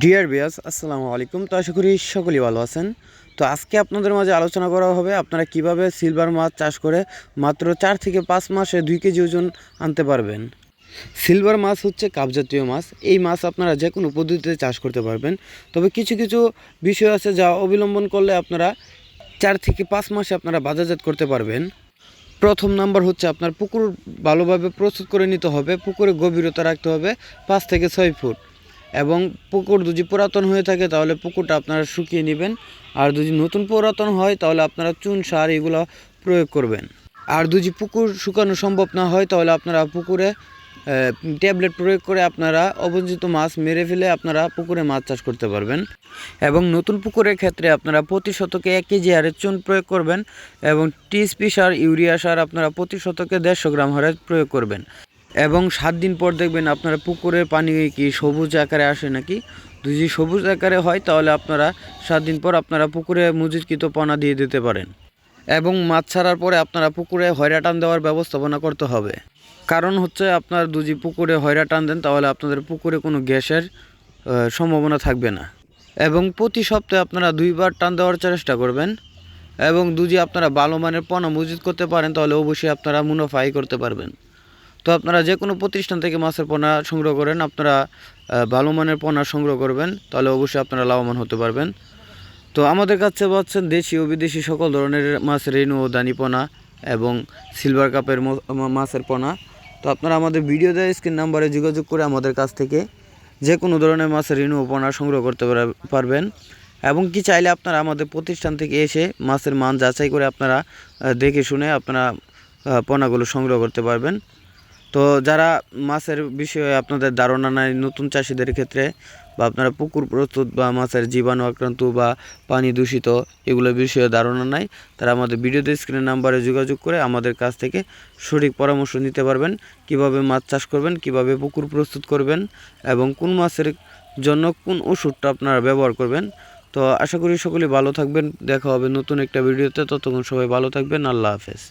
Dear viewers আসসালামু আলাইকুম। তো আশা করি সকলেই ভালো আছেন। তো আজকে আপনাদের মাঝে আলোচনা করা হবে আপনারা কিভাবে সিলভার মাছ চাষ করে মাত্র 4 থেকে 5 মাসে 2 কেজি ওজন আনতে পারবেন। সিলভার মাছ হচ্ছে কাপ জাতীয় মাছ। এই মাছ আপনারা যে কোনো পদ্ধতিতে চাষ করতে পারবেন। তবে কিছু কিছু বিষয় আছে যা অবলম্বন করলে আপনারা 4 থেকে 5 মাসে আপনারা বাজারজাত করতে পারবেন। প্রথম নাম্বার হচ্ছে আপনার পুকুর ভালোভাবে প্রস্তুত করে নিতে হবে। পুকুরে গভীরতা রাখতে হবে 5 থেকে 6 ফুট। এবং পুকুর যদি পুরাতন হয়ে থাকে তাহলে পুকুরটা আপনারা শুকিয়ে নেবেন। আর যদি নতুন পুরাতন হয় তাহলে আপনারা চুন সার এগুলো প্রয়োগ করবেন। আর যদি পুকুর শুকানো সম্ভব না হয় তাহলে আপনারা পুকুরে ট্যাবলেট প্রয়োগ করে আপনারা অবঞ্চিত মাছ মেরে ফেলে আপনারা পুকুরে মাছ চাষ করতে পারবেন। এবং নতুন পুকুরের ক্ষেত্রে আপনারা প্রতি শতকে 1 কেজি হারে চুন প্রয়োগ করবেন এবং টিএসপি সার ইউরিয়া সার আপনারা প্রতি শতকে 150 গ্রাম হারে প্রয়োগ করবেন। এবং 7 দিন পর দেখবেন আপনারা পুকুরের পানি কি সবুজ আকারে আসে নাকি। যদি সবুজ আকারে হয় তাহলে আপনারা 7 দিন পর আপনারা পুকুরে মজুদকৃত পোনা দিয়ে দিতে পারেন। এবং মাছ ছাড়ার পরে আপনারা পুকুরে হয়রা টান দেওয়ার ব্যবস্থাপনা করতে হবে। কারণ হচ্ছে আপনার যদি পুকুরে হয়রা টান দেন তাহলে আপনাদের পুকুরে কোনো গ্যাসের সম্ভাবনা থাকবে না। এবং প্রতি সপ্তাহে আপনারা 2 বার টান দেওয়ার চেষ্টা করবেন। এবং যদি আপনারা ভালো মানের পোনা মজুত করতে পারেন তাহলে অবশ্যই আপনারা মুনাফাই করতে পারবেন। তো আপনারা যে কোনো প্রতিষ্ঠান থেকে মাছের পোনা সংগ্রহ করেন, আপনারা ভালো মানের পোনা সংগ্রহ করবেন, তাহলে অবশ্যই আপনারা লাভবান হতে পারবেন। তো আমাদের কাছে পাচ্ছেন দেশি ও বিদেশি সকল ধরনের মাছের রেণু ও দানি পোনা এবং সিলভার কাপের মাছের পোনা। তো আপনারা আমাদের ভিডিও দেওয়া স্ক্রিন নাম্বারে যোগাযোগ করে আমাদের কাছ থেকে যে কোনো ধরনের মাছের রেণু ও পোনা সংগ্রহ করতে পারবেন। এবং কি চাইলে আপনারা আমাদের প্রতিষ্ঠান থেকে এসে মাছের মান যাচাই করে আপনারা দেখে শুনে আপনারা পোনাগুলো সংগ্রহ করতে পারবেন। তো যারা মাছের বিষয়ে আপনাদের ধারণা নাই, নতুন চাষিদের ক্ষেত্রে বা আপনারা পুকুর প্রস্তুত বা মাছের জীবাণু আক্রান্ত বা পানি দূষিত এগুলোর বিষয়ে ধারণা নাই, তারা আমাদের ভিডিওতে স্ক্রিনের নাম্বারে যোগাযোগ করে আমাদের কাছ থেকে সঠিক পরামর্শ নিতে পারবেন। কিভাবে মাছ চাষ করবেন, কিভাবে পুকুর প্রস্তুত করবেন এবং কোন মাছের জন্য কোন ওষুধটা আপনারা ব্যবহার করবেন। তো আশা করি সকলেই ভালো থাকবেন। দেখা হবে নতুন একটা ভিডিওতে। ততক্ষণ সবাই ভালো থাকবেন। আল্লাহ হাফেজ।